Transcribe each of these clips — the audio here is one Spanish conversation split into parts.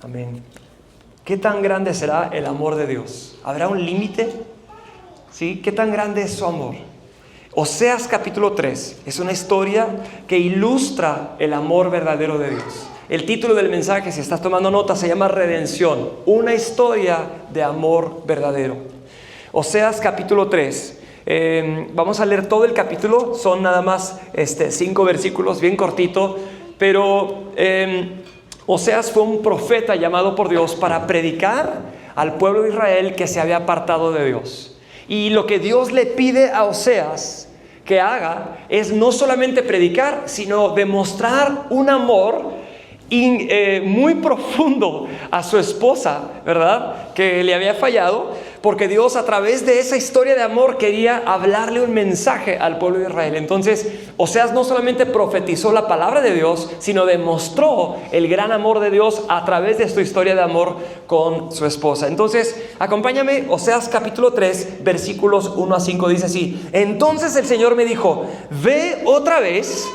Amén. ¿Qué tan grande será el amor de Dios? ¿Habrá un límite? ¿Sí? ¿Qué tan grande es su amor? Oseas capítulo 3 es una historia que ilustra el amor verdadero de Dios. El título del mensaje, si estás tomando nota, se llama Redención, una historia de amor verdadero. Oseas capítulo 3. Vamos a leer todo el capítulo, son nada más 5 versículos, bien cortito, pero Oseas fue un profeta llamado por Dios para predicar al pueblo de Israel que se había apartado de Dios. Y lo que Dios le pide a Oseas que haga es no solamente predicar, sino demostrar un amor muy profundo a su esposa, ¿verdad? Que le había fallado, porque Dios a través de esa historia de amor quería hablarle un mensaje al pueblo de Israel. Entonces, Oseas no solamente profetizó la palabra de Dios, sino demostró el gran amor de Dios a través de su historia de amor con su esposa. Entonces, acompáñame, Oseas capítulo 3, versículos 1 a 5, dice así: Entonces el Señor me dijo, ve otra vez,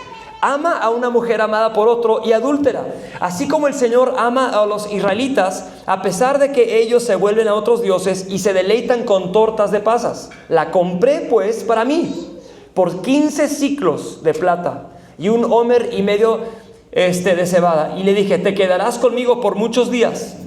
ama a una mujer amada por otro y adúltera, así como el Señor ama a los israelitas, a pesar de que ellos se vuelven a otros dioses y se deleitan con tortas de pasas. La compré pues para mí por 15 siclos de plata y 1 homer y medio de cebada. Y le dije, te quedarás conmigo por muchos días.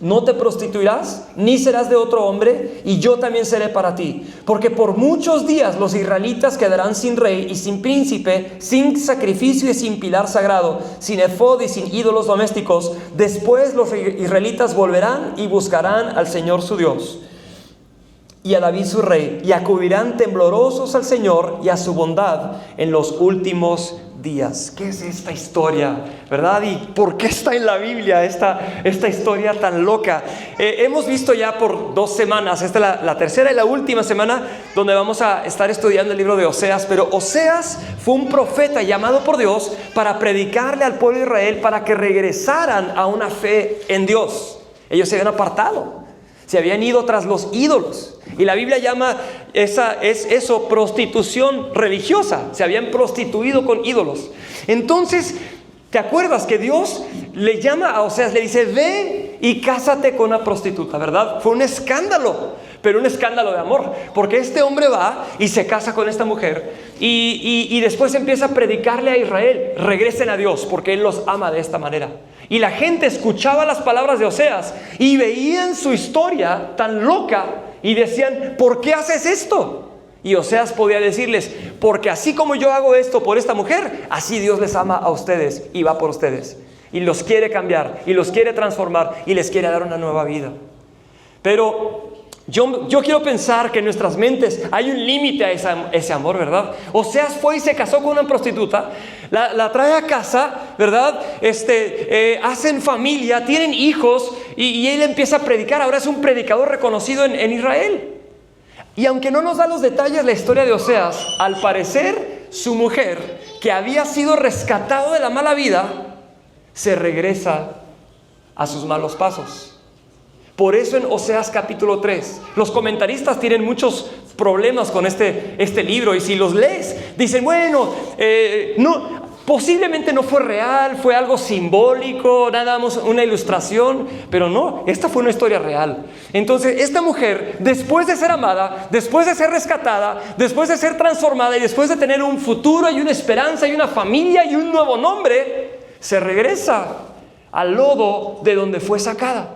No te prostituirás, ni serás de otro hombre, y yo también seré para ti. Porque por muchos días los israelitas quedarán sin rey y sin príncipe, sin sacrificio y sin pilar sagrado, sin efod y sin ídolos domésticos. Después los israelitas volverán y buscarán al Señor su Dios y a David su rey, y acudirán temblorosos al Señor y a su bondad en los últimos días. ¿Qué es esta historia, verdad? ¿Y por qué está en la Biblia esta historia tan loca? Hemos visto ya por 2 semanas, esta es la tercera y la última semana donde vamos a estar estudiando el libro de Oseas, pero Oseas fue un profeta llamado por Dios para predicarle al pueblo de Israel para que regresaran a una fe en Dios. Ellos se habían apartado, se habían ido tras los ídolos. Y la Biblia llama eso prostitución religiosa. Se habían prostituido con ídolos. Entonces, ¿te acuerdas que Dios le llama a Oseas? Le dice, ve y cásate con una prostituta, ¿verdad? Fue un escándalo, pero un escándalo de amor. Porque este hombre va y se casa con esta mujer y después empieza a predicarle a Israel, regresen a Dios porque Él los ama de esta manera. Y la gente escuchaba las palabras de Oseas y veían su historia tan loca y decían, ¿por qué haces esto? Y Oseas podía decirles, porque así como yo hago esto por esta mujer, así Dios les ama a ustedes y va por ustedes. Y los quiere cambiar y los quiere transformar y les quiere dar una nueva vida. Pero yo quiero pensar que en nuestras mentes hay un límite a ese amor, ¿verdad? Oseas fue y se casó con una prostituta, la trae a casa, ¿verdad? Hacen familia, tienen hijos y él empieza a predicar. Ahora es un predicador reconocido en Israel. Y aunque no nos da los detalles la historia de Oseas, al parecer su mujer, que había sido rescatado de la mala vida, se regresa a sus malos pasos. Por eso en Oseas capítulo 3, los comentaristas tienen muchos problemas con este libro. Y si los lees, dicen, bueno, posiblemente no fue real, fue algo simbólico, nada más una ilustración. Pero no, esta fue una historia real. Entonces, esta mujer, después de ser amada, después de ser rescatada, después de ser transformada y después de tener un futuro y una esperanza y una familia y un nuevo nombre, se regresa al lodo de donde fue sacada.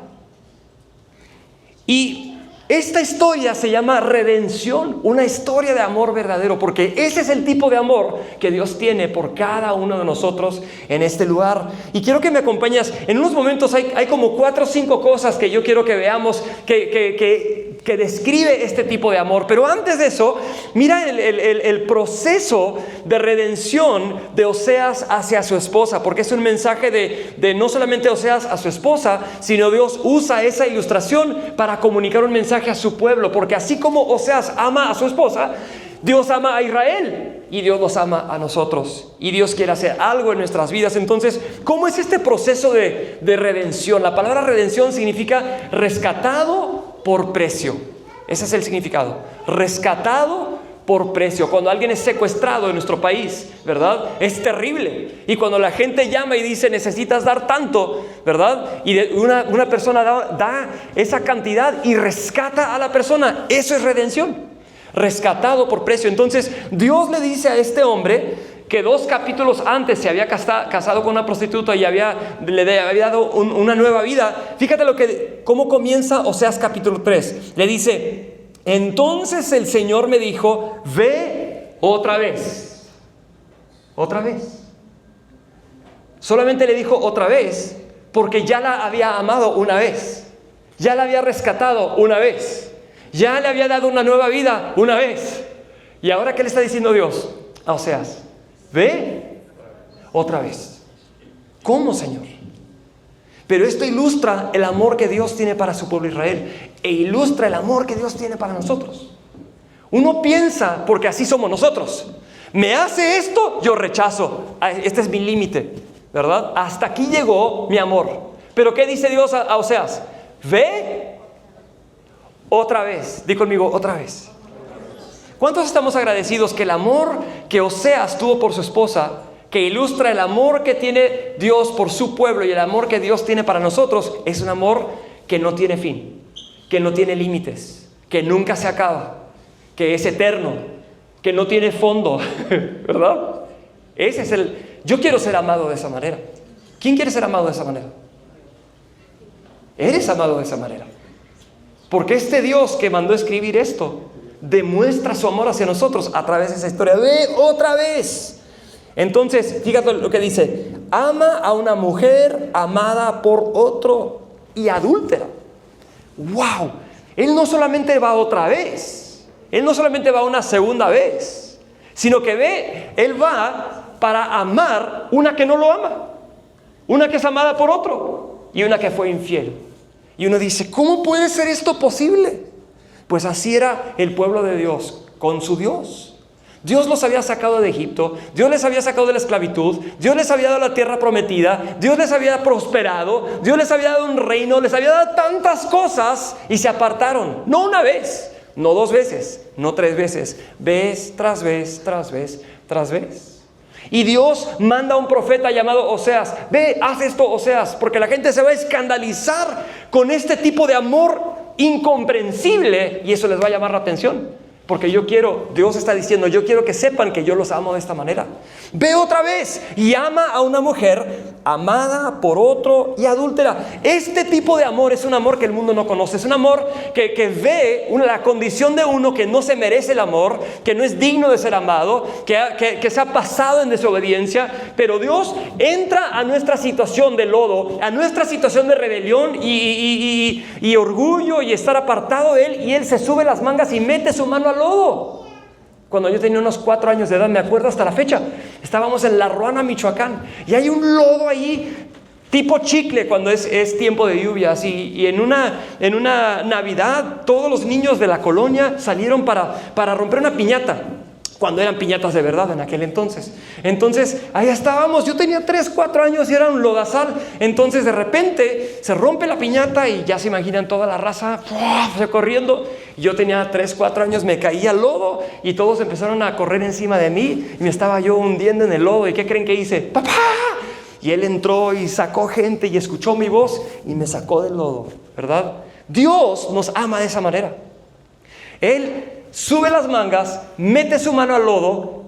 Y esta historia se llama redención, una historia de amor verdadero, porque ese es el tipo de amor que Dios tiene por cada uno de nosotros en este lugar. Y quiero que me acompañes, en unos momentos hay como 4 o 5 cosas que yo quiero que veamos que describe este tipo de amor. Pero antes de eso, mira el proceso de redención de Oseas hacia su esposa, porque es un mensaje de no solamente Oseas a su esposa, sino Dios usa esa ilustración para comunicar un mensaje a su pueblo, porque así como Oseas ama a su esposa, Dios ama a Israel y Dios nos ama a nosotros y Dios quiere hacer algo en nuestras vidas. Entonces, ¿cómo es este proceso de redención? La palabra redención significa rescatado por precio. Ese es el significado. Rescatado por precio. Cuando alguien es secuestrado en nuestro país, ¿verdad? Es terrible. Y cuando la gente llama y dice, necesitas dar tanto, ¿verdad? Y una persona da esa cantidad y rescata a la persona. Eso es redención. Rescatado por precio. Entonces, Dios le dice a este hombre que 2 capítulos antes se había casado con una prostituta y le había dado una nueva vida. Fíjate cómo comienza Oseas capítulo 3. Le dice, entonces el Señor me dijo, ve otra vez. Otra vez. Solamente le dijo otra vez porque ya la había amado una vez. Ya la había rescatado una vez. Ya le había dado una nueva vida una vez. ¿Y ahora qué le está diciendo Dios a Oseas? Ve otra vez. ¿Cómo, Señor? Pero esto ilustra el amor que Dios tiene para su pueblo Israel e ilustra el amor que Dios tiene para nosotros. Uno piensa, porque así somos nosotros, me hace esto, yo rechazo. Este es mi límite, ¿verdad? Hasta aquí llegó mi amor. Pero ¿qué dice Dios a Oseas? Ve otra vez. Di conmigo, otra vez. ¿Cuántos estamos agradecidos que el amor que Oseas tuvo por su esposa, que ilustra el amor que tiene Dios por su pueblo y el amor que Dios tiene para nosotros, es un amor que no tiene fin, que no tiene límites, que nunca se acaba, que es eterno, que no tiene fondo, ¿verdad? Yo quiero ser amado de esa manera. ¿Quién quiere ser amado de esa manera? Eres amado de esa manera. Porque este Dios que mandó escribir esto demuestra su amor hacia nosotros a través de esa historia. Ve otra vez. Entonces, fíjate lo que dice: ama a una mujer amada por otro y adúltera. ¡Wow! Él no solamente va otra vez, él no solamente va una segunda vez, sino que él va para amar una que no lo ama, una que es amada por otro y una que fue infiel. Y uno dice, ¿cómo puede ser esto posible? Pues así era el pueblo de Dios con su Dios. Dios los había sacado de Egipto, Dios les había sacado de la esclavitud, Dios les había dado la tierra prometida, Dios les había prosperado, Dios les había dado un reino, les había dado tantas cosas y se apartaron. No una vez, no 2 veces, no 3 veces, vez tras vez, tras vez, tras vez. Y Dios manda a un profeta llamado Oseas. Ve, haz esto, Oseas, porque la gente se va a escandalizar con este tipo de amor incomprensible y eso les va a llamar la atención. Porque Dios está diciendo, yo quiero que sepan que yo los amo de esta manera. Ve otra vez y ama a una mujer amada por otro y adúltera. Este tipo de amor es un amor que el mundo no conoce. Es un amor que ve la condición de uno que no se merece el amor, que no es digno de ser amado, que se ha pasado en desobediencia. Pero Dios entra a nuestra situación de lodo, a nuestra situación de rebelión y orgullo y estar apartado de Él. Y Él se sube las mangas y mete su mano al lodo. Cuando yo tenía unos 4 años de edad, me acuerdo hasta la fecha, estábamos en La Ruana, Michoacán, y hay un lodo ahí tipo chicle cuando es tiempo de lluvias, y en una Navidad todos los niños de la colonia salieron para romper una piñata, cuando eran piñatas de verdad en aquel entonces. Entonces ahí estábamos, yo tenía 3, 4 años y era un lodazal. Entonces de repente se rompe la piñata y ya se imaginan toda la raza corriendo. Yo tenía 3, 4 años, me caía al lodo y todos empezaron a correr encima de mí y me estaba yo hundiendo en el lodo. ¿Y qué creen que hice? ¡Papá! Y él entró y sacó gente y escuchó mi voz y me sacó del lodo, ¿verdad? Dios nos ama de esa manera. Él sube las mangas, mete su mano al lodo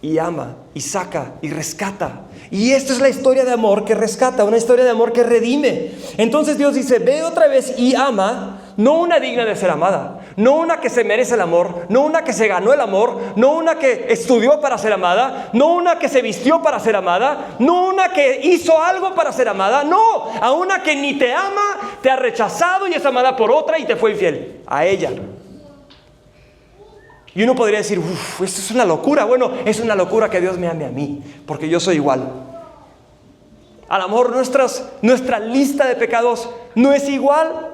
y ama, y saca, y rescata. Y esta es la historia de amor que rescata, una historia de amor que redime. Entonces Dios dice, ve otra vez y ama, no una digna de ser amada, no una que se merece el amor, no una que se ganó el amor, no una que estudió para ser amada, no una que se vistió para ser amada, no una que hizo algo para ser amada, no, a una que ni te ama, te ha rechazado y es amada por otra y te fue infiel, a ella. Y uno podría decir, esto es una locura. Bueno, es una locura que Dios me ame a mí, porque yo soy igual. A lo mejor nuestra lista de pecados no es igual,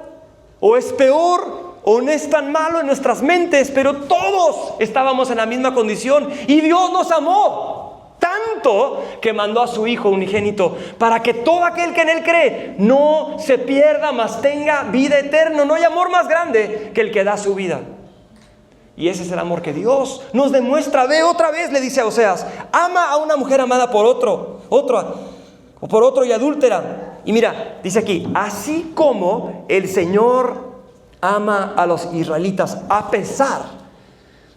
o es peor, o no es tan malo en nuestras mentes, pero todos estábamos en la misma condición. Y Dios nos amó tanto que mandó a su Hijo unigénito para que todo aquel que en Él cree no se pierda, mas tenga vida eterna. No hay amor más grande que el que da su vida. Y ese es el amor que Dios nos demuestra. Ve otra vez, le dice a Oseas, ama a una mujer amada por otro y adúltera. Y mira, dice aquí, así como el Señor ama a los israelitas, a pesar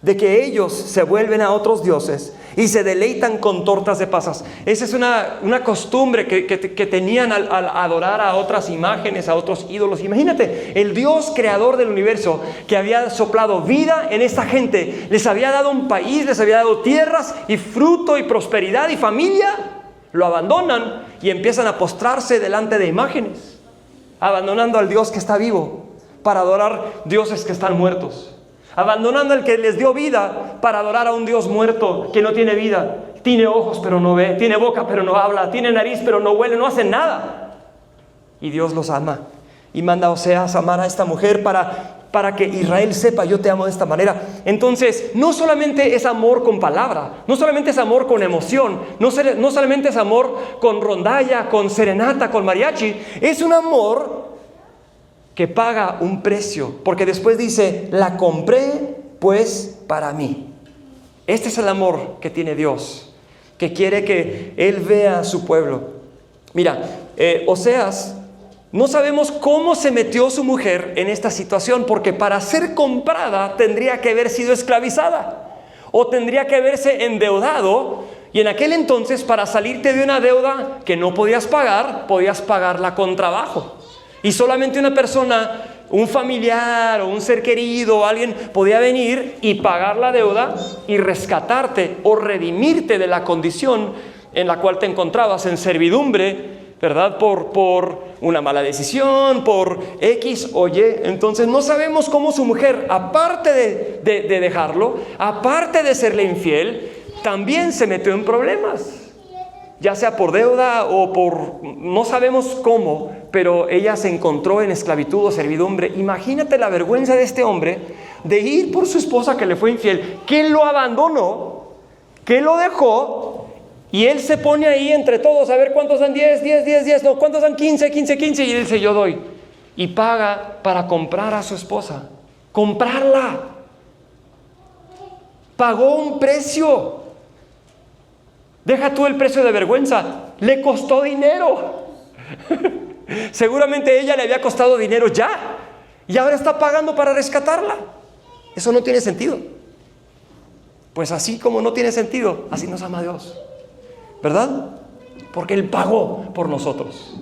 de que ellos se vuelven a otros dioses y se deleitan con tortas de pasas. Esa es una costumbre que tenían al adorar a otras imágenes, a otros ídolos. Imagínate, el Dios creador del universo, que había soplado vida en esta gente, les había dado un país, les había dado tierras y fruto y prosperidad y familia, lo abandonan y empiezan a postrarse delante de imágenes, abandonando al Dios que está vivo para adorar dioses que están muertos. Abandonando al que les dio vida para adorar a un Dios muerto que no tiene vida. Tiene ojos pero no ve, tiene boca pero no habla, tiene nariz pero no huele, no hace nada. Y Dios los ama y manda a Oseas amar a esta mujer para que Israel sepa, yo te amo de esta manera. Entonces, no solamente es amor con palabra, no solamente es amor con emoción, no solamente es amor con rondalla, con serenata, con mariachi, es un amor que paga un precio, porque después dice, la compré pues para mí. Este es el amor que tiene Dios, que quiere que Él vea a su pueblo. Mira, Oseas, no sabemos cómo se metió su mujer en esta situación, porque para ser comprada tendría que haber sido esclavizada, o tendría que haberse endeudado, y en aquel entonces para salirte de una deuda que no podías pagarla con trabajo. Y solamente una persona, un familiar o un ser querido o alguien podía venir y pagar la deuda y rescatarte o redimirte de la condición en la cual te encontrabas en servidumbre, ¿verdad? Por una mala decisión, por X o Y. Entonces no sabemos cómo su mujer, aparte de dejarlo, aparte de serle infiel, también se metió en problemas. Ya sea por deuda o por, no sabemos cómo, pero ella se encontró en esclavitud o servidumbre. Imagínate la vergüenza de este hombre de ir por su esposa que le fue infiel, que lo abandonó, que lo dejó, y él se pone ahí entre todos a ver cuántos dan 10, no, cuántos dan 15, y él dice, yo doy. Y paga para comprar a su esposa, comprarla. Pagó un precio. Deja tú el precio de vergüenza, le costó dinero. Seguramente ella le había costado dinero ya, y ahora está pagando para rescatarla. Eso no tiene sentido. Pues así como no tiene sentido, así nos ama Dios, ¿verdad? Porque Él pagó por nosotros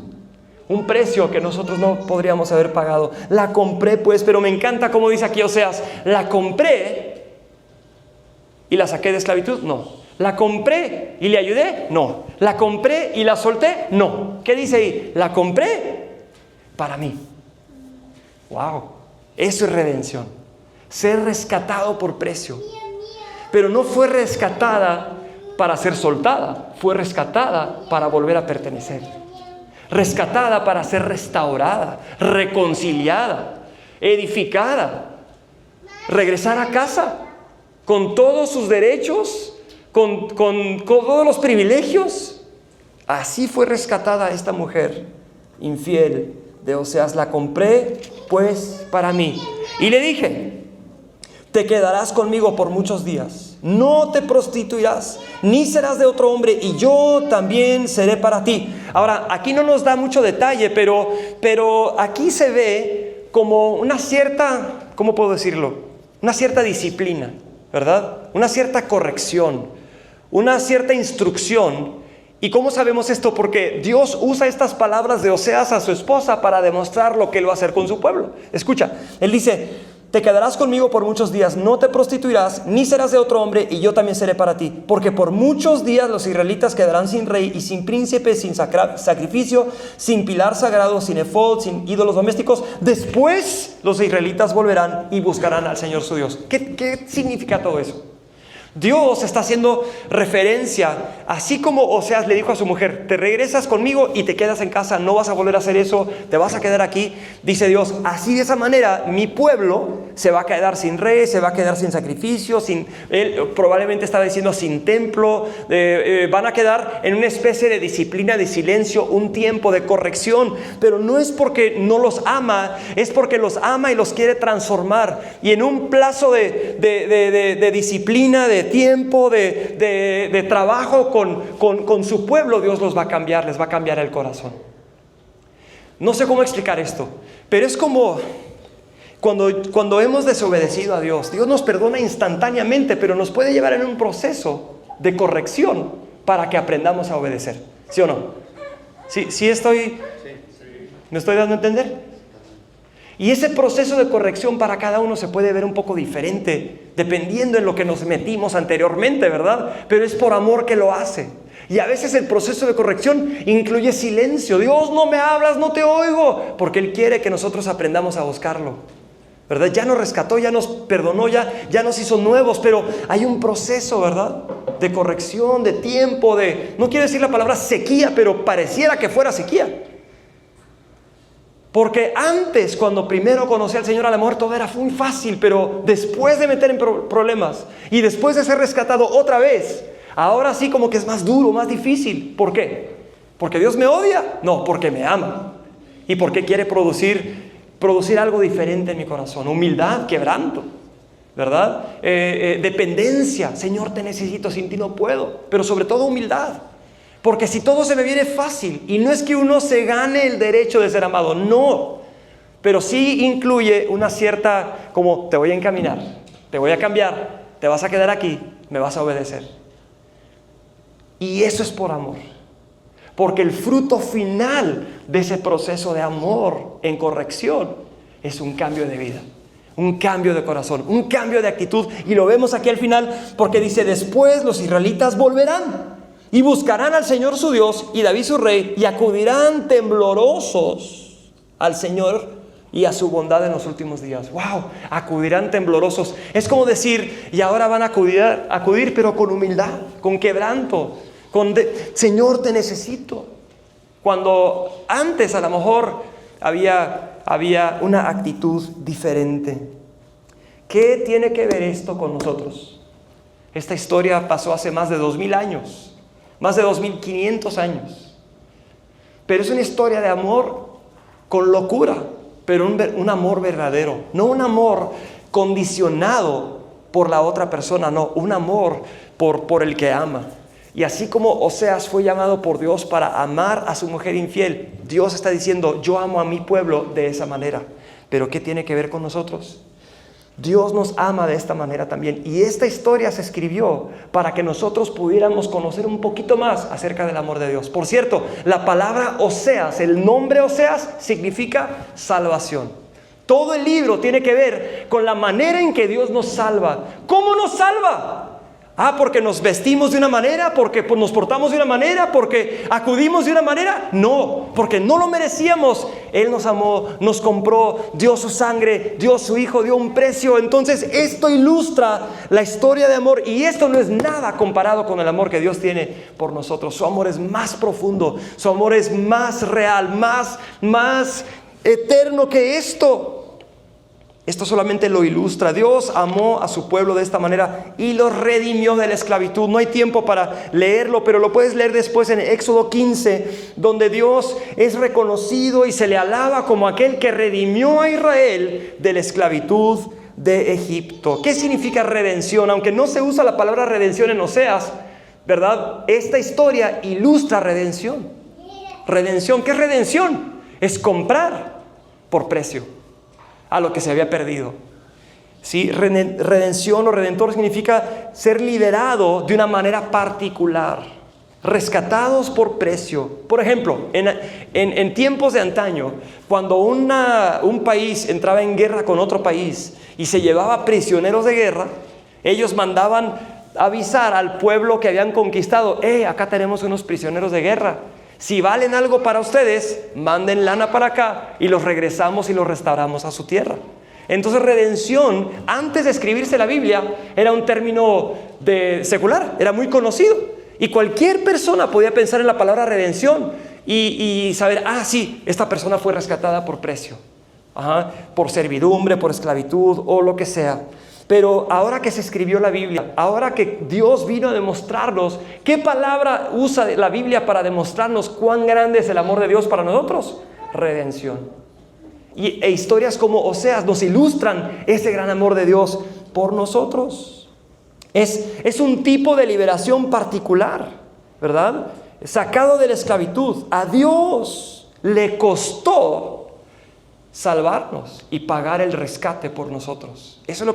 un precio que nosotros no podríamos haber pagado. La compré pues, pero me encanta como dice aquí Oseas, la compré y la saqué de esclavitud, no. ¿La compré y le ayudé? No. ¿La compré y la solté? No. ¿Qué dice ahí? La compré para mí. ¡Wow! Eso es redención. Ser rescatado por precio. Pero no fue rescatada para ser soltada. Fue rescatada para volver a pertenecer. Rescatada para ser restaurada, reconciliada, edificada. Regresar a casa con todos sus derechos, con todos los privilegios. Así fue rescatada esta mujer infiel de Oseas. La compré pues para mí. Y le dije, te quedarás conmigo por muchos días, no te prostituirás, ni serás de otro hombre, y yo también seré para ti. Ahora, aquí no nos da mucho detalle, pero aquí se ve como una cierta, ¿cómo puedo decirlo? Una cierta disciplina, ¿verdad? Una cierta corrección, una cierta instrucción. ¿Y cómo sabemos esto? Porque Dios usa estas palabras de Oseas a su esposa para demostrar lo que Él va a hacer con su pueblo. Escucha, Él dice, te quedarás conmigo por muchos días, no te prostituirás, ni serás de otro hombre, y yo también seré para ti. Porque por muchos días los israelitas quedarán sin rey y sin príncipe, sin sacrificio, sin pilar sagrado, sin efod, sin ídolos domésticos. Después los israelitas volverán y buscarán al Señor su Dios. ¿Qué significa todo eso? Dios está haciendo referencia, así como Oseas le dijo a su mujer, te regresas conmigo y te quedas en casa, no vas a volver a hacer eso, te vas a quedar aquí. Dice Dios, así de esa manera mi pueblo se va a quedar sin rey, se va a quedar sin sacrificio, él probablemente estaba diciendo sin templo, van a quedar en una especie de disciplina de silencio, un tiempo de corrección, pero no es porque no los ama, es porque los ama y los quiere transformar, y en un plazo de disciplina, de tiempo, de trabajo con su pueblo, Dios los va a cambiar, les va a cambiar el corazón. No sé cómo explicar esto, pero es como cuando hemos desobedecido a Dios. Dios nos perdona instantáneamente, pero nos puede llevar en un proceso de corrección para que aprendamos a obedecer. ¿Sí o no? ¿Sí estoy? ¿Me estoy dando a entender? Y ese proceso de corrección para cada uno se puede ver un poco diferente, dependiendo en lo que nos metimos anteriormente, ¿verdad? Pero es por amor que lo hace. Y a veces el proceso de corrección incluye silencio. Dios, no me hablas, no te oigo, porque Él quiere que nosotros aprendamos a buscarlo, ¿verdad? Ya nos rescató, ya nos perdonó, ya nos hizo nuevos, pero hay un proceso, ¿verdad? De corrección, de tiempo, no quiero decir la palabra sequía, pero pareciera que fuera sequía. Porque antes, cuando primero conocí al Señor, a lo mejor todo era muy fácil, pero después de meter en problemas y después de ser rescatado otra vez, ahora sí como que es más duro, más difícil. ¿Por qué? ¿Porque Dios me odia? No, porque me ama. ¿Y porque quiere producir algo diferente en mi corazón? Humildad, quebranto, ¿verdad? Dependencia. Señor, te necesito, sin ti no puedo. Pero sobre todo humildad. Porque si todo se me viene fácil, y no es que uno se gane el derecho de ser amado, no. Pero sí incluye una cierta, como te voy a encaminar, te voy a cambiar, te vas a quedar aquí, me vas a obedecer. Y eso es por amor. Porque el fruto final de ese proceso de amor en corrección es un cambio de vida, un cambio de corazón, un cambio de actitud. Y lo vemos aquí al final porque dice, después los israelitas volverán y buscarán al Señor su Dios y David su rey, y acudirán temblorosos al Señor y a su bondad en los últimos días. ¡Wow! Acudirán temblorosos. Es como decir, y ahora van a acudir, pero con humildad, con quebranto, Señor, te necesito. Cuando antes a lo mejor había una actitud diferente. ¿Qué tiene que ver esto con nosotros? Esta historia pasó hace más de 2000 años. Más de 2500 años. Pero es una historia de amor con locura, pero un amor verdadero. No un amor condicionado por la otra persona, no, un amor por el que ama. Y así como Oseas fue llamado por Dios para amar a su mujer infiel, Dios está diciendo, yo amo a mi pueblo de esa manera. ¿Pero qué tiene que ver con nosotros? Dios nos ama de esta manera también. Y esta historia se escribió para que nosotros pudiéramos conocer un poquito más acerca del amor de Dios. Por cierto, la palabra Oseas, el nombre Oseas, significa salvación. Todo el libro tiene que ver con la manera en que Dios nos salva. ¿Cómo nos salva? Porque nos vestimos de una manera, porque nos portamos de una manera, porque acudimos de una manera. No, porque no lo merecíamos. Él nos amó, nos compró, dio su sangre, dio su hijo, dio un precio. Entonces esto ilustra la historia de amor, y esto no es nada comparado con el amor que Dios tiene por nosotros. Su amor es más profundo, su amor es más real, más eterno que esto. Esto solamente lo ilustra. Dios amó a su pueblo de esta manera y los redimió de la esclavitud. No hay tiempo para leerlo, pero lo puedes leer después en Éxodo 15, donde Dios es reconocido y se le alaba como aquel que redimió a Israel de la esclavitud de Egipto. ¿Qué significa redención? Aunque no se usa la palabra redención en Oseas, ¿verdad? Esta historia ilustra redención. Redención, ¿qué es redención? Es comprar por precio a lo que se había perdido. ¿Sí? Redención o redentor significa ser liberado de una manera particular, rescatados por precio. Por ejemplo, en tiempos de antaño, cuando un país entraba en guerra con otro país y se llevaba prisioneros de guerra, ellos mandaban avisar al pueblo que habían conquistado, acá tenemos unos prisioneros de guerra. Si valen algo para ustedes, manden lana para acá y los regresamos y los restauramos a su tierra. Entonces redención, antes de escribirse la Biblia, era un término secular, era muy conocido. Y cualquier persona podía pensar en la palabra redención y saber, sí, esta persona fue rescatada por precio. por servidumbre, por esclavitud o lo que sea. Pero ahora que se escribió la Biblia, ahora que Dios vino a demostrarnos, ¿qué palabra usa la Biblia para demostrarnos cuán grande es el amor de Dios para nosotros? Redención. E historias como Oseas nos ilustran ese gran amor de Dios por nosotros. Es un tipo de liberación particular, ¿verdad? Sacado de la esclavitud. A Dios le costó salvarnos y pagar el rescate por nosotros. Eso es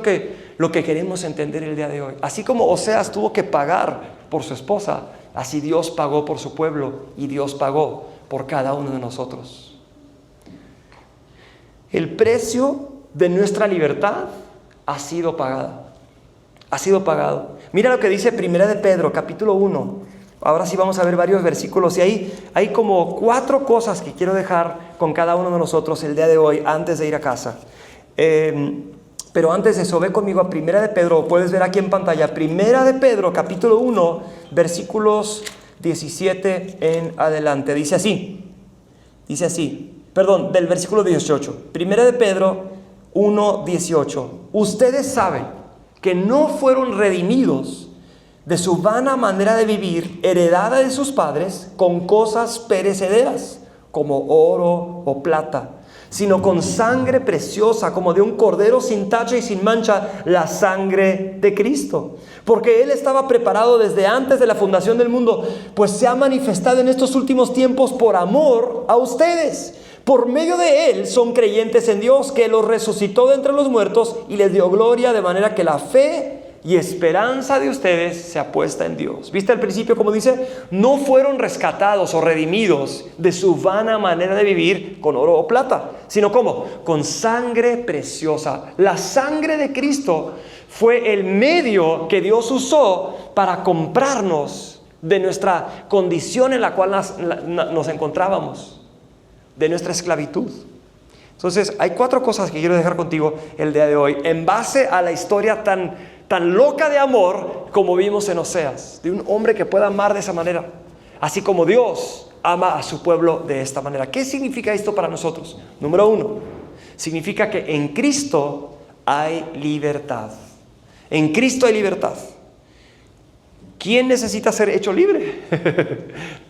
lo que queremos entender el día de hoy. Así como Oseas tuvo que pagar por su esposa, así Dios pagó por su pueblo y Dios pagó por cada uno de nosotros. El precio de nuestra libertad ha sido pagado. Ha sido pagado. Mira lo que dice 1 de Pedro, capítulo 1. Ahora sí vamos a ver varios versículos y hay como 4 cosas que quiero dejar con cada uno de nosotros el día de hoy antes de ir a casa. Pero antes de eso, ve conmigo a 1 de Pedro, puedes ver aquí en pantalla, 1 de Pedro, capítulo 1, versículos 17 en adelante. Dice así, del versículo 18. 1 de Pedro 1, 18. Ustedes saben que no fueron redimidos de su vana manera de vivir, heredada de sus padres, con cosas perecederas, como oro o plata, sino con sangre preciosa, como de un cordero sin tacha y sin mancha, la sangre de Cristo. Porque Él estaba preparado desde antes de la fundación del mundo, pues se ha manifestado en estos últimos tiempos por amor a ustedes. Por medio de Él son creyentes en Dios, que los resucitó de entre los muertos y les dio gloria, de manera que la fe y esperanza de ustedes se apuesta en Dios. ¿Viste al principio como dice? No fueron rescatados o redimidos de su vana manera de vivir con oro o plata, sino ¿cómo? Con sangre preciosa. La sangre de Cristo fue el medio que Dios usó para comprarnos de nuestra condición en la cual nos encontrábamos, de nuestra esclavitud. Entonces, hay 4 cosas que quiero dejar contigo el día de hoy, en base a la historia tan loca de amor como vimos en Oseas, de un hombre que pueda amar de esa manera, así como Dios ama a su pueblo de esta manera. ¿Qué significa esto para nosotros? Número 1, significa que en Cristo hay libertad. En Cristo hay libertad. ¿Quién necesita ser hecho libre?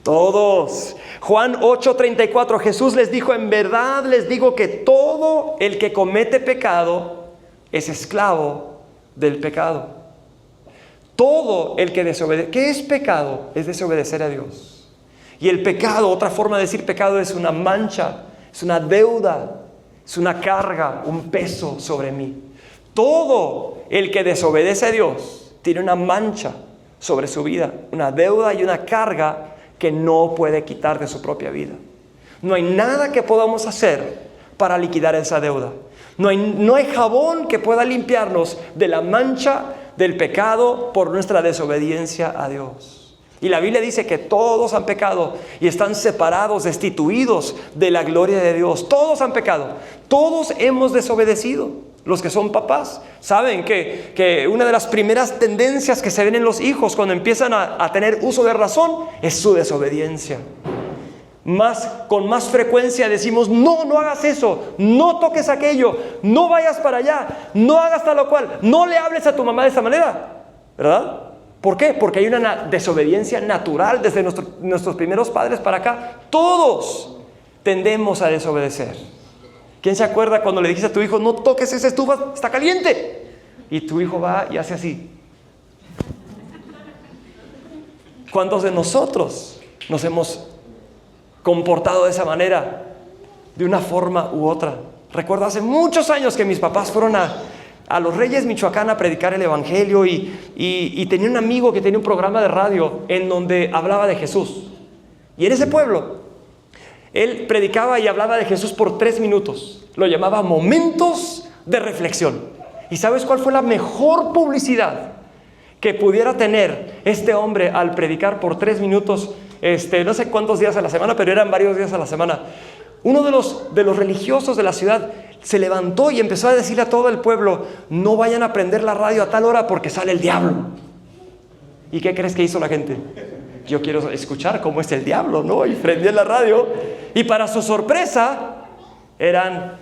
Todos. Juan 8:34, Jesús les dijo: en verdad les digo que todo el que comete pecado es esclavo del pecado. Todo el que desobedece. ¿Qué es pecado? Es desobedecer a Dios. Y el pecado, otra forma de decir pecado, es una mancha, es una deuda, es una carga, un peso sobre mí. Todo el que desobedece a Dios tiene una mancha sobre su vida, una deuda y una carga que no puede quitar de su propia vida. No hay nada que podamos hacer para liquidar esa deuda. No hay jabón que pueda limpiarnos de la mancha del pecado por nuestra desobediencia a Dios. Y la Biblia dice que todos han pecado y están separados, destituidos de la gloria de Dios. Todos han pecado, todos hemos desobedecido. Los que son papás saben que una de las primeras tendencias que se ven en los hijos cuando empiezan a tener uso de razón es su desobediencia. Con más frecuencia decimos: no hagas eso, no toques aquello, no vayas para allá, no hagas tal o cual, no le hables a tu mamá de esa manera, ¿verdad? ¿Por qué? Porque hay una desobediencia natural desde nuestros primeros padres para acá. Todos tendemos a desobedecer. ¿Quién se acuerda cuando le dijiste a tu hijo: no toques esa estufa, está caliente? Y tu hijo va y hace así. ¿Cuántos de nosotros nos hemos comportado de esa manera, de una forma u otra? Recuerdo hace muchos años que mis papás fueron a Los Reyes, Michoacán, a predicar el evangelio y tenía un amigo que tenía un programa de radio en donde hablaba de Jesús. Y en ese pueblo él predicaba y hablaba de Jesús por 3 minutos. Lo llamaba momentos de reflexión. ¿Y sabes cuál fue la mejor publicidad que pudiera tener este hombre al predicar por 3 minutos? No sé cuántos días a la semana, pero eran varios días a la semana. Uno de los religiosos de la ciudad se levantó y empezó a decirle a todo el pueblo: no vayan a prender la radio a tal hora porque sale el diablo. ¿Y qué crees que hizo la gente? Yo quiero escuchar cómo es el diablo, ¿no? Y prendí la radio y para su sorpresa eran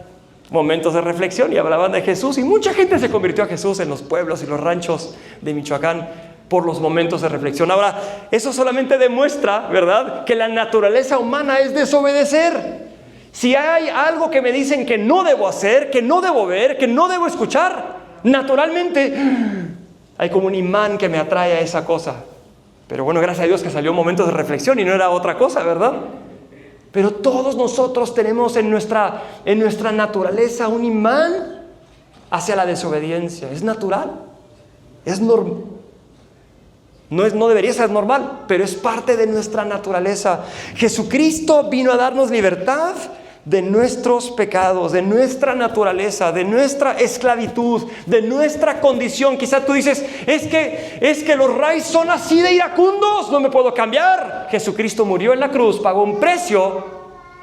momentos de reflexión y hablaban de Jesús, y mucha gente se convirtió a Jesús en los pueblos y los ranchos de Michoacán por los momentos de reflexión. Ahora, eso solamente demuestra, ¿verdad?, que la naturaleza humana es desobedecer. Si hay algo que me dicen que no debo hacer, que no debo ver, que no debo escuchar, naturalmente hay como un imán que me atrae a esa cosa. Pero bueno, gracias a Dios que salió momentos de reflexión y no era otra cosa, ¿verdad? Pero todos nosotros tenemos en nuestra naturaleza un imán hacia la desobediencia. Es natural, es normal. No debería ser normal, pero es parte de nuestra naturaleza. Jesucristo vino a darnos libertad de nuestros pecados, de nuestra naturaleza, de nuestra esclavitud, de nuestra condición. Quizá tú dices, es que los Rays son así de iracundos, no me puedo cambiar. Jesucristo murió en la cruz, pagó un precio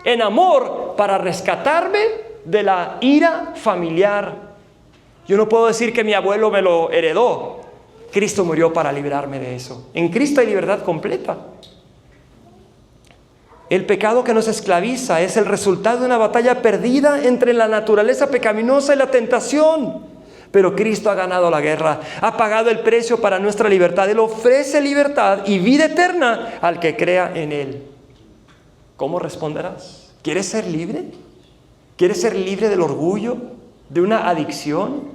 en amor para rescatarme de la ira familiar. Yo no puedo decir que mi abuelo me lo heredó. Cristo murió para librarme de eso. En Cristo hay libertad completa. El pecado que nos esclaviza es el resultado de una batalla perdida entre la naturaleza pecaminosa y la tentación. Pero Cristo ha ganado la guerra, ha pagado el precio para nuestra libertad. Él ofrece libertad y vida eterna al que crea en Él. ¿Cómo responderás? ¿Quieres ser libre? ¿Quieres ser libre del orgullo, de una adicción,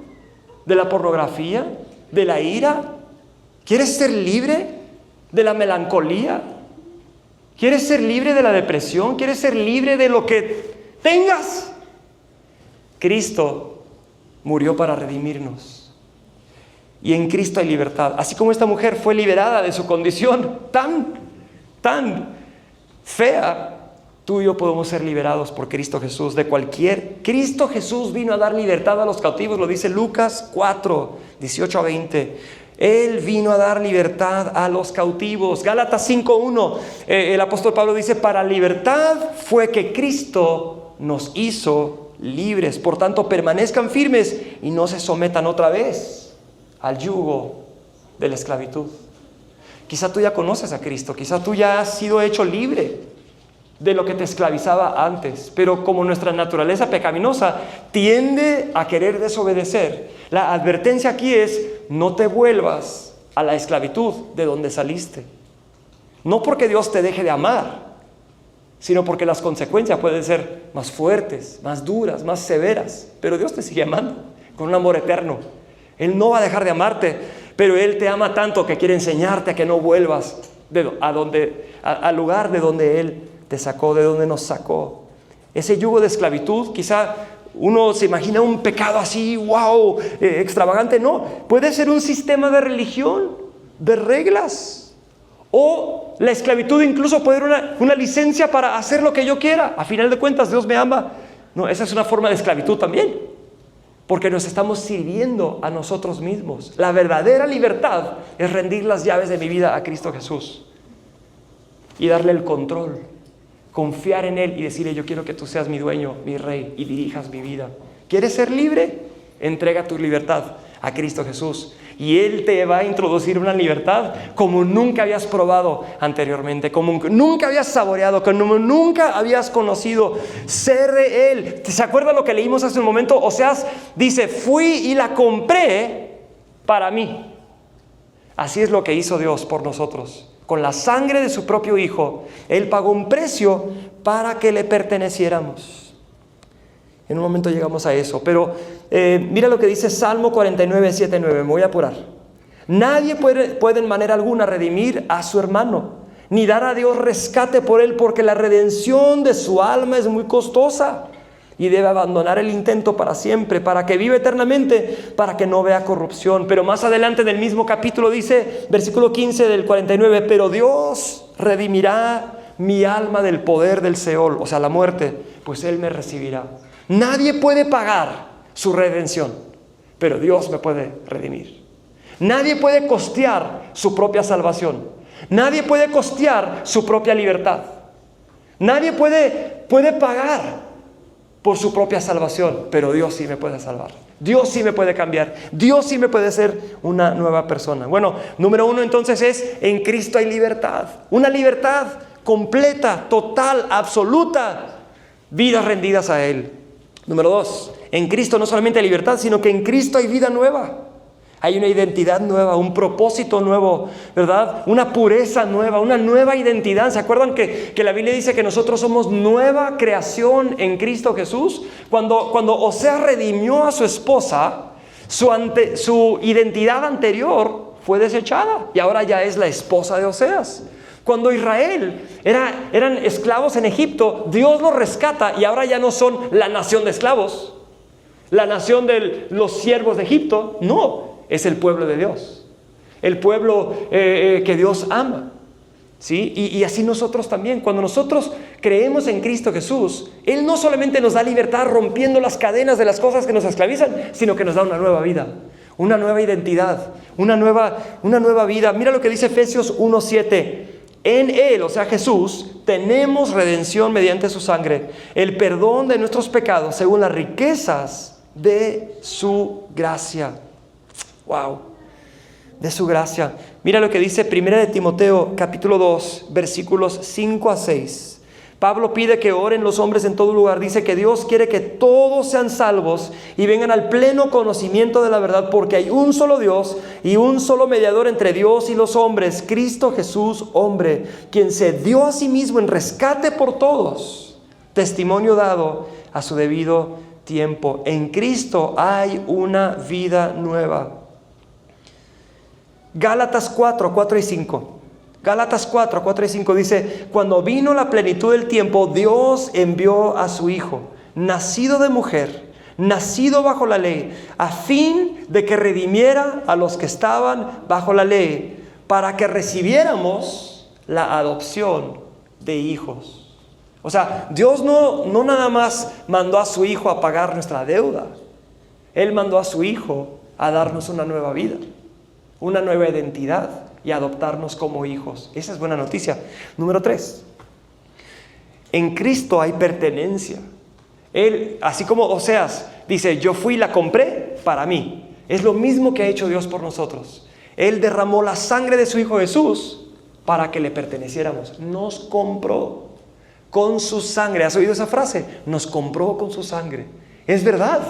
de la pornografía, de la ira? ¿Quieres ser libre de la melancolía? ¿Quieres ser libre de la depresión? ¿Quieres ser libre de lo que tengas? Cristo murió para redimirnos. Y en Cristo hay libertad. Así como esta mujer fue liberada de su condición tan fea, tú y yo podemos ser liberados por Cristo Jesús de cualquier. Cristo Jesús vino a dar libertad a los cautivos, lo dice Lucas 4, 18 a 20. Él vino a dar libertad a los cautivos. Gálatas 5:1, el apóstol Pablo dice, para libertad fue que Cristo nos hizo libres. Por tanto, permanezcan firmes y no se sometan otra vez al yugo de la esclavitud. Quizá tú ya conoces a Cristo, quizá tú ya has sido hecho libre de lo que te esclavizaba antes, pero como nuestra naturaleza pecaminosa tiende a querer desobedecer, la advertencia aquí es: no te vuelvas a la esclavitud de donde saliste. No porque Dios te deje de amar, sino porque las consecuencias pueden ser más fuertes, más duras, más severas, pero Dios te sigue amando con un amor eterno. Él no va a dejar de amarte, pero Él te ama tanto que quiere enseñarte a que no vuelvas al lugar de donde Él te sacó, de donde nos sacó. Ese yugo de esclavitud, quizá uno se imagina un pecado así, wow, extravagante. No, puede ser un sistema de religión, de reglas. O la esclavitud incluso puede ser una licencia para hacer lo que yo quiera. A final de cuentas, Dios me ama. No, esa es una forma de esclavitud también, porque nos estamos sirviendo a nosotros mismos. La verdadera libertad es rendir las llaves de mi vida a Cristo Jesús y darle el control. Confiar en Él y decirle: yo quiero que tú seas mi dueño, mi rey, y dirijas mi vida. ¿Quieres ser libre? Entrega tu libertad a Cristo Jesús y Él te va a introducir una libertad como nunca habías probado anteriormente, como nunca habías saboreado, como nunca habías conocido. Ser de Él. ¿Se acuerda lo que leímos hace un momento? Oseas dice: fui y la compré para mí. Así es lo que hizo Dios por nosotros. Con la sangre de su propio Hijo, Él pagó un precio para que le perteneciéramos. En un momento llegamos a eso, pero mira lo que dice Salmo 49, 7, 9. Me voy a apurar. Nadie puede en manera alguna redimir a su hermano, ni dar a Dios rescate por él, porque la redención de su alma es muy costosa y debe abandonar el intento para siempre, para que viva eternamente, para que no vea corrupción. Pero más adelante en el mismo capítulo dice, versículo 15 del 49, pero Dios redimirá mi alma del poder del Seol, o sea, la muerte, pues Él me recibirá. Nadie puede pagar su redención, pero Dios me puede redimir. Nadie puede costear su propia salvación. Nadie puede costear su propia libertad. Nadie puede pagar por su propia salvación, pero Dios sí me puede salvar. Dios sí me puede cambiar. Dios sí me puede hacer una nueva persona. Bueno, número 1 entonces es: en Cristo hay libertad. Una libertad completa, total, absoluta. Vidas rendidas a Él. Número 2, en Cristo no solamente hay libertad, sino que en Cristo hay vida nueva. Hay una identidad nueva, un propósito nuevo, ¿verdad? Una pureza nueva, una nueva identidad. ¿Se acuerdan que la Biblia dice que nosotros somos nueva creación en Cristo Jesús? Cuando Oseas redimió a su esposa, su identidad anterior fue desechada y ahora ya es la esposa de Oseas. Cuando Israel eran esclavos en Egipto, Dios los rescata y ahora ya no son la nación de esclavos, la nación de los siervos de Egipto. No, es el pueblo de Dios, el pueblo que Dios ama, ¿sí? Y así nosotros también, cuando nosotros creemos en Cristo Jesús, Él no solamente nos da libertad rompiendo las cadenas de las cosas que nos esclavizan, sino que nos da una nueva vida, una nueva identidad, una nueva vida. Mira lo que dice Efesios 1:7. En Él, o sea Jesús, tenemos redención mediante su sangre, el perdón de nuestros pecados según las riquezas de su gracia. Wow, de su gracia. Mira lo que dice 1 de Timoteo capítulo 2, versículos 5 a 6. Pablo pide que oren los hombres en todo lugar. Dice que Dios quiere que todos sean salvos y vengan al pleno conocimiento de la verdad, porque hay un solo Dios y un solo mediador entre Dios y los hombres, Cristo Jesús, hombre, quien se dio a sí mismo en rescate por todos, testimonio dado a su debido tiempo. En Cristo hay una vida nueva. Gálatas 4 y 5. Gálatas 4 y 5 dice: cuando vino la plenitud del tiempo, Dios envió a su Hijo, nacido de mujer, nacido bajo la ley, a fin de que redimiera a los que estaban bajo la ley, para que recibiéramos la adopción de hijos. O sea, Dios no nada más mandó a su Hijo a pagar nuestra deuda. Él mandó a su Hijo a darnos una nueva vida, una nueva identidad y adoptarnos como hijos. Esa es buena noticia. Número 3. En Cristo hay pertenencia. Él, así como Oseas dice: yo fui y la compré para mí. Es lo mismo que ha hecho Dios por nosotros. Él derramó la sangre de su Hijo Jesús para que le perteneciéramos. Nos compró con su sangre. ¿Has oído esa frase? Nos compró con su sangre. Es verdad.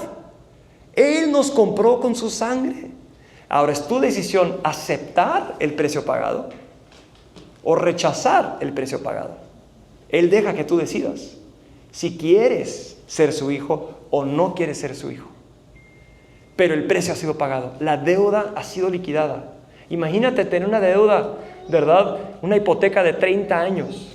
Él nos compró con su sangre. Ahora es tu decisión aceptar el precio pagado o rechazar el precio pagado. Él deja que tú decidas si quieres ser su hijo o no quieres ser su hijo. Pero el precio ha sido pagado, la deuda ha sido liquidada. Imagínate tener una deuda, ¿verdad? Una hipoteca de 30 años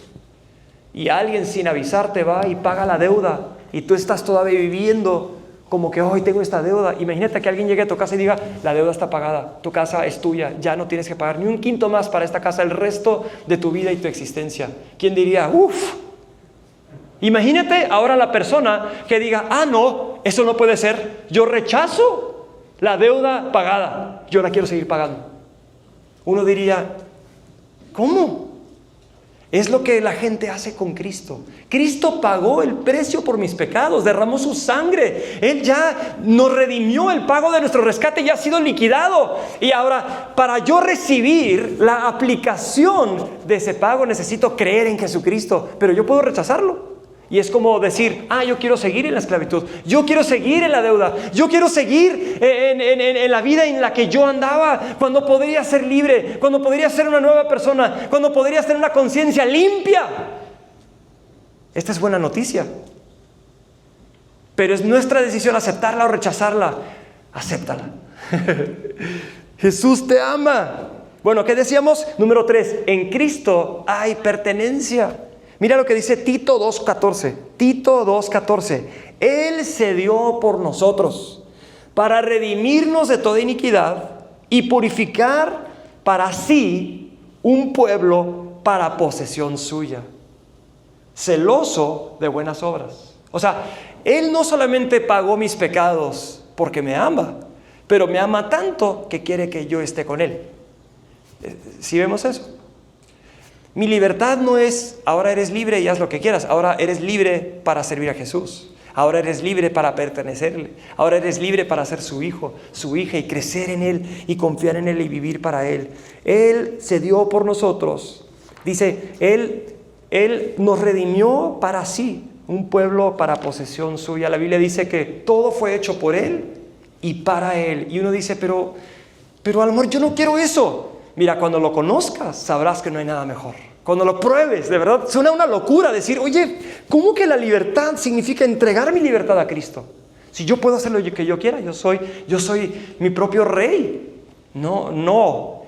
y alguien sin avisarte va y paga la deuda y tú estás todavía viviendo como que hoy tengo esta deuda. Imagínate que alguien llegue a tu casa y diga: la deuda está pagada, tu casa es tuya, ya no tienes que pagar ni un quinto más para esta casa el resto de tu vida y tu existencia. ¿Quién diría? ¡Uf! Imagínate ahora la persona que diga: no, eso no puede ser, yo rechazo la deuda pagada, yo la quiero seguir pagando. Uno diría: ¿cómo? Es lo que la gente hace con Cristo. Cristo pagó el precio por mis pecados, derramó su sangre. Él ya nos redimió, el pago de nuestro rescate ya ha sido liquidado. Y ahora, para yo recibir la aplicación de ese pago, necesito creer en Jesucristo. Pero yo puedo rechazarlo. Y es como decir: yo quiero seguir en la esclavitud, yo quiero seguir en la deuda, yo quiero seguir en la vida en la que yo andaba, cuando podría ser libre, cuando podría ser una nueva persona, cuando podría tener una conciencia limpia. Esta es buena noticia. Pero es nuestra decisión aceptarla o rechazarla. Acéptala. Jesús te ama. Bueno, ¿qué decíamos? Número 3, en Cristo hay pertenencia. Mira lo que dice Tito 2:14. Tito 2:14. Él se dio por nosotros para redimirnos de toda iniquidad y purificar para sí un pueblo para posesión suya, celoso de buenas obras. O sea, Él no solamente pagó mis pecados porque me ama, pero me ama tanto que quiere que yo esté con Él. ¿Sí vemos eso? Mi libertad no es: ahora eres libre y haz lo que quieras. Ahora eres libre para servir a Jesús. Ahora eres libre para pertenecerle. Ahora eres libre para ser su hijo, su hija, y crecer en Él y confiar en Él y vivir para Él. Él se dio por nosotros. Dice, Él nos redimió para sí. un pueblo para posesión suya. La Biblia dice que todo fue hecho por Él y para Él. Y uno dice, pero amor, yo no quiero eso. Mira, cuando lo conozcas, sabrás que no hay nada mejor. Cuando lo pruebes, de verdad, suena una locura decir, oye, ¿cómo que la libertad significa entregar mi libertad a Cristo? Si yo puedo hacer lo que yo quiera, yo soy mi propio rey. No.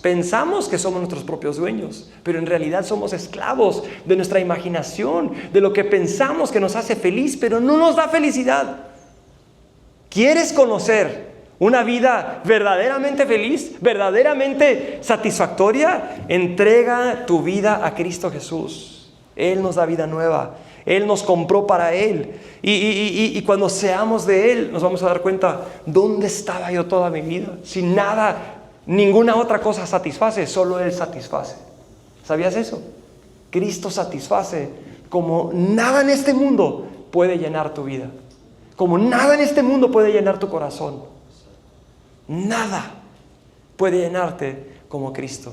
Pensamos que somos nuestros propios dueños, pero en realidad somos esclavos de nuestra imaginación, de lo que pensamos que nos hace feliz, pero no nos da felicidad. ¿Quieres conocer una vida verdaderamente feliz, verdaderamente satisfactoria? Entrega tu vida a Cristo Jesús. Él nos da vida nueva. Él nos compró para Él. Y cuando seamos de Él, nos vamos a dar cuenta, ¿dónde estaba yo toda mi vida? Sin nada, ninguna otra cosa satisface, solo Él satisface. ¿Sabías eso? Cristo satisface como nada en este mundo puede llenar tu vida. Como nada en este mundo puede llenar tu corazón. Nada puede llenarte como Cristo.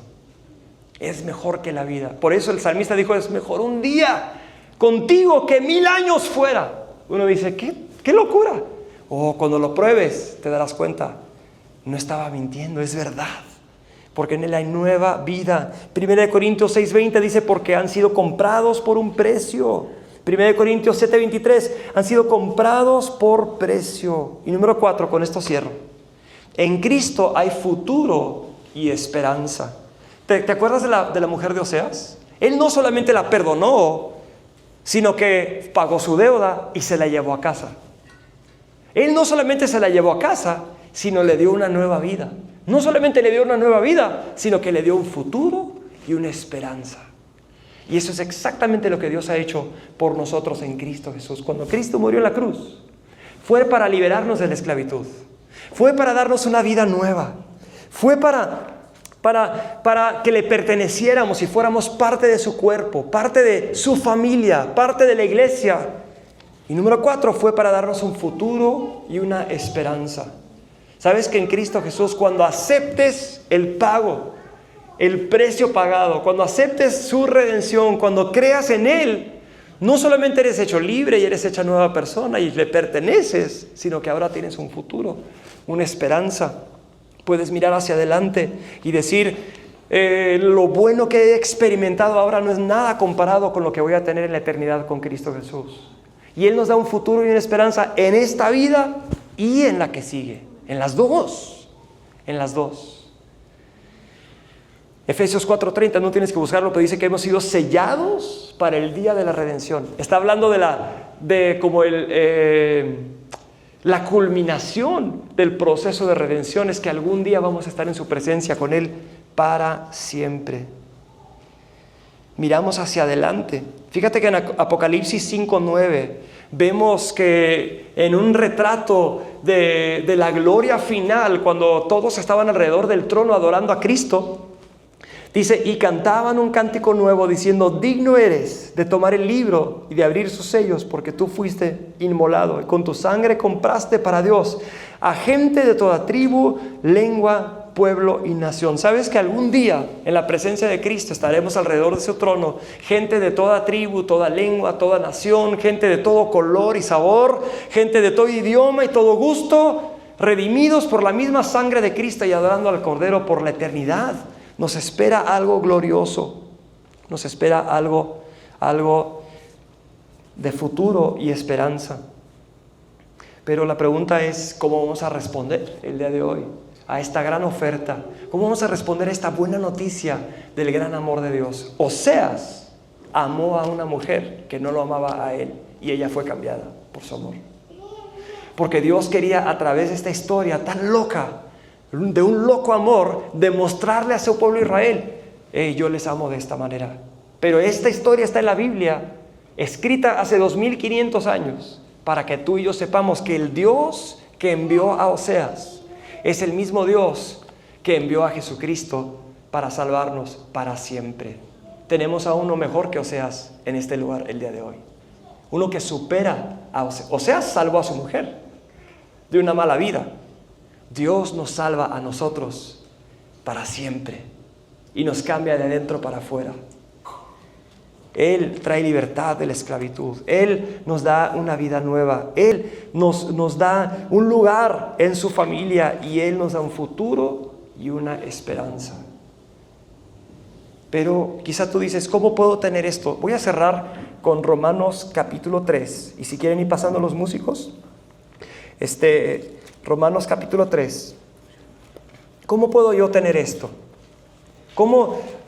Es mejor que la vida. Por eso el salmista dijo, es mejor un día contigo que 1000 años fuera. Uno dice, ¿qué locura? Cuando lo pruebes te darás cuenta, no estaba mintiendo, es verdad. Porque en Él hay nueva vida. 1 Corintios 6:20 dice, porque han sido comprados por un precio. 1 Corintios 7:23, han sido comprados por precio. Y número 4, con esto cierro. En Cristo hay futuro y esperanza. ¿Te acuerdas de la mujer de Oseas? Él no solamente la perdonó, sino que pagó su deuda y se la llevó a casa. Él no solamente se la llevó a casa, sino le dio una nueva vida. No solamente le dio una nueva vida, sino que le dio un futuro y una esperanza. Y eso es exactamente lo que Dios ha hecho por nosotros en Cristo Jesús. Cuando Cristo murió en la cruz, fue para liberarnos de la esclavitud. Fue para darnos una vida nueva. Fue para que le perteneciéramos y fuéramos parte de su cuerpo, parte de su familia, parte de la iglesia. Y número 4, fue para darnos un futuro y una esperanza. ¿Sabes que en Cristo Jesús, cuando aceptes el pago, el precio pagado, cuando aceptes su redención, cuando creas en Él, no solamente eres hecho libre y eres hecha nueva persona y le perteneces, sino que ahora tienes un futuro, una esperanza. Puedes mirar hacia adelante y decir, lo bueno que he experimentado ahora no es nada comparado con lo que voy a tener en la eternidad con Cristo Jesús. Y Él nos da un futuro y una esperanza en esta vida y en la que sigue, en las dos. Efesios 4:30, no tienes que buscarlo, pero dice que hemos sido sellados para el día de la redención. Está hablando la culminación del proceso de redención, es que algún día vamos a estar en su presencia con Él para siempre. Miramos hacia adelante. Fíjate que en Apocalipsis 5:9 vemos que en un retrato de la gloria final, cuando todos estaban alrededor del trono adorando a Cristo, dice, y cantaban un cántico nuevo diciendo, digno eres de tomar el libro y de abrir sus sellos, porque tú fuiste inmolado y con tu sangre compraste para Dios a gente de toda tribu, lengua, pueblo y nación. ¿Sabes que algún día en la presencia de Cristo estaremos alrededor de su trono? Gente de toda tribu, toda lengua, toda nación, gente de todo color y sabor, gente de todo idioma y todo gusto, redimidos por la misma sangre de Cristo y adorando al Cordero por la eternidad. Nos espera algo glorioso, nos espera algo de futuro y esperanza. Pero la pregunta es, ¿cómo vamos a responder el día de hoy a esta gran oferta? ¿Cómo vamos a responder a esta buena noticia del gran amor de Dios? Oseas amó a una mujer que no lo amaba a él y ella fue cambiada por su amor. Porque Dios quería, a través de esta historia tan loca, de un loco amor, demostrarle a su pueblo Israel, yo les amo de esta manera. Pero esta historia está en la Biblia, escrita hace 2500 años, para que tú y yo sepamos que el Dios que envió a Oseas es el mismo Dios que envió a Jesucristo para salvarnos para siempre. Tenemos a uno mejor que Oseas en este lugar el día de hoy. Uno que supera a Oseas. Oseas salvó a su mujer de una mala vida. Dios nos salva a nosotros para siempre y nos cambia de adentro para afuera. Él trae libertad de la esclavitud. Él nos da una vida nueva. Él nos da un lugar en su familia y Él nos da un futuro y una esperanza. Pero quizá tú dices, ¿cómo puedo tener esto? Voy a cerrar con Romanos capítulo 3. Y si quieren ir pasando los músicos, Romanos capítulo 3. ¿Cómo puedo yo tener esto?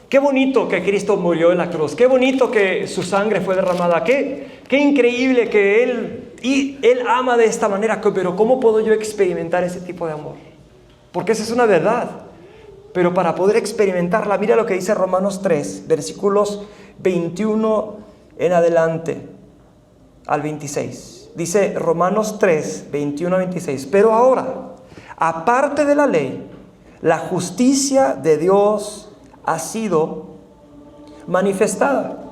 Qué bonito que Cristo murió en la cruz. Qué bonito que su sangre fue derramada. Qué increíble que Él ama de esta manera. Pero ¿cómo puedo yo experimentar ese tipo de amor? Porque esa es una verdad. Pero para poder experimentarla, mira lo que dice Romanos 3, versículos 21 en adelante al 26. Dice Romanos 3, 21 a 26. Pero ahora, aparte de la ley, la justicia de Dios ha sido manifestada,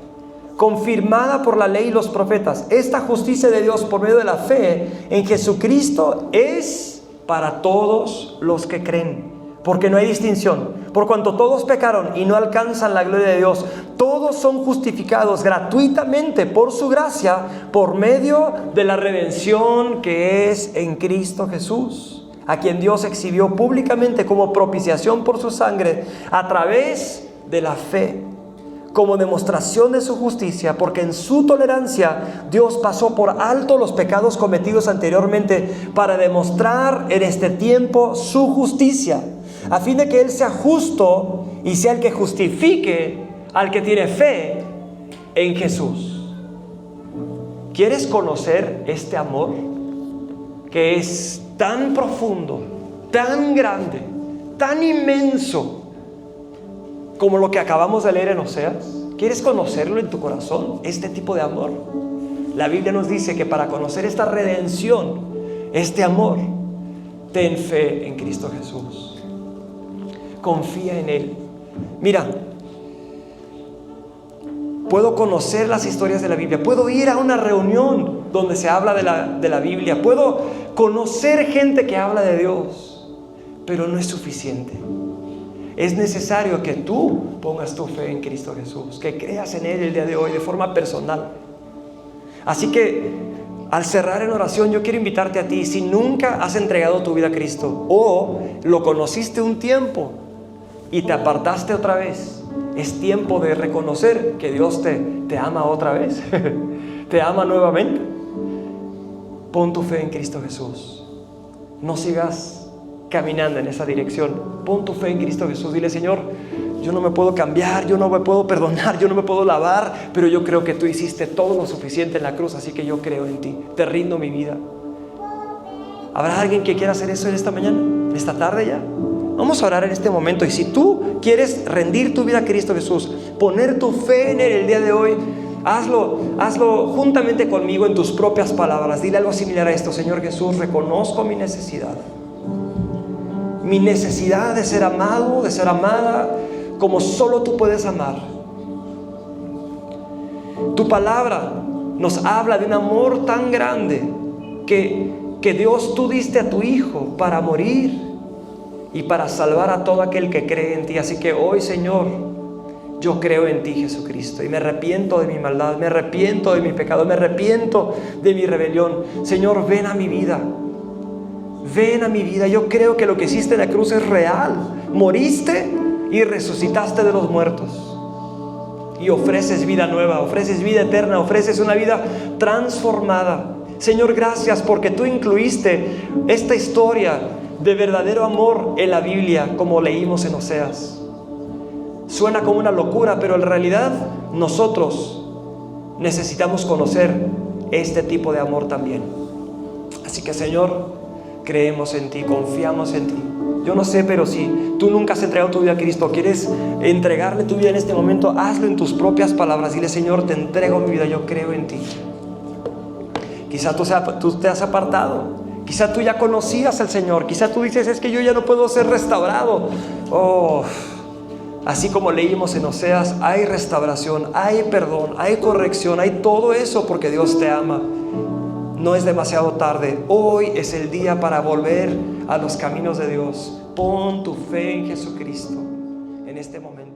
confirmada por la ley y los profetas. Esta justicia de Dios por medio de la fe en Jesucristo es para todos los que creen. Porque no hay distinción, por cuanto todos pecaron y no alcanzan la gloria de Dios. Todos son justificados gratuitamente por su gracia, por medio de la redención que es en Cristo Jesús, a quien Dios exhibió públicamente como propiciación por su sangre, a través de la fe, como demostración de su justicia, porque en su tolerancia Dios pasó por alto los pecados cometidos anteriormente para demostrar en este tiempo su justicia, a fin de que Él sea justo y sea el que justifique al que tiene fe en Jesús. ¿Quieres conocer este amor que es tan profundo, tan grande, tan inmenso como lo que acabamos de leer en Oseas? ¿Quieres conocerlo en tu corazón, este tipo de amor? La Biblia nos dice que para conocer esta redención, este amor, ten fe en Cristo Jesús. Confía en Él. Mira, puedo conocer las historias de la Biblia, puedo ir a una reunión donde se habla de la Biblia, puedo conocer gente que habla de Dios, pero no es suficiente. Es necesario que tú pongas tu fe en Cristo Jesús, que creas en Él el día de hoy de forma personal. Así que al cerrar en oración, yo quiero invitarte a ti, si nunca has entregado tu vida a Cristo o lo conociste un tiempo y te apartaste otra vez, es tiempo de reconocer que Dios te ama otra vez, te ama nuevamente. Pon tu fe en Cristo Jesús. No sigas caminando en esa dirección. Pon tu fe en Cristo Jesús. Dile: Señor, yo no me puedo cambiar, yo no me puedo perdonar, yo no me puedo lavar, pero yo creo que tú hiciste todo lo suficiente en la cruz, así que yo creo en ti, te rindo mi vida. ¿Habrá alguien que quiera hacer eso en esta mañana, en esta tarde ya? Vamos a orar en este momento, y si tú quieres rendir tu vida a Cristo Jesús, poner tu fe en Él el día de hoy, hazlo juntamente conmigo en tus propias palabras. Dile algo similar a esto: Señor Jesús, reconozco mi necesidad de ser amado, de ser amada como solo tú puedes amar. Tu palabra nos habla de un amor tan grande que Dios, tú diste a tu Hijo para morir y para salvar a todo aquel que cree en ti. Así que hoy, Señor, yo creo en ti, Jesucristo, y me arrepiento de mi maldad, me arrepiento de mi pecado, me arrepiento de mi rebelión. Señor, ven a mi vida. Ven a mi vida. Yo creo que lo que hiciste en la cruz es real. Moriste y resucitaste de los muertos. Y ofreces vida nueva, ofreces vida eterna, ofreces una vida transformada. Señor, gracias porque tú incluiste esta historia de verdadero amor en la Biblia, como leímos en Oseas. Suena como una locura, pero en realidad nosotros necesitamos conocer este tipo de amor también. Así que, Señor, creemos en ti, confiamos en ti. Yo no sé, pero si tú nunca has entregado tu vida a Cristo, quieres entregarle tu vida en este momento, hazlo en tus propias palabras. Dile: Señor, te entrego mi vida, yo creo en ti. Quizá tú te has apartado. Quizá tú ya conocías al Señor. Quizá tú dices: es que yo ya no puedo ser restaurado. Así como leímos en Oseas, hay restauración, hay perdón, hay corrección, hay todo eso porque Dios te ama. No es demasiado tarde. Hoy es el día para volver a los caminos de Dios. Pon tu fe en Jesucristo en este momento.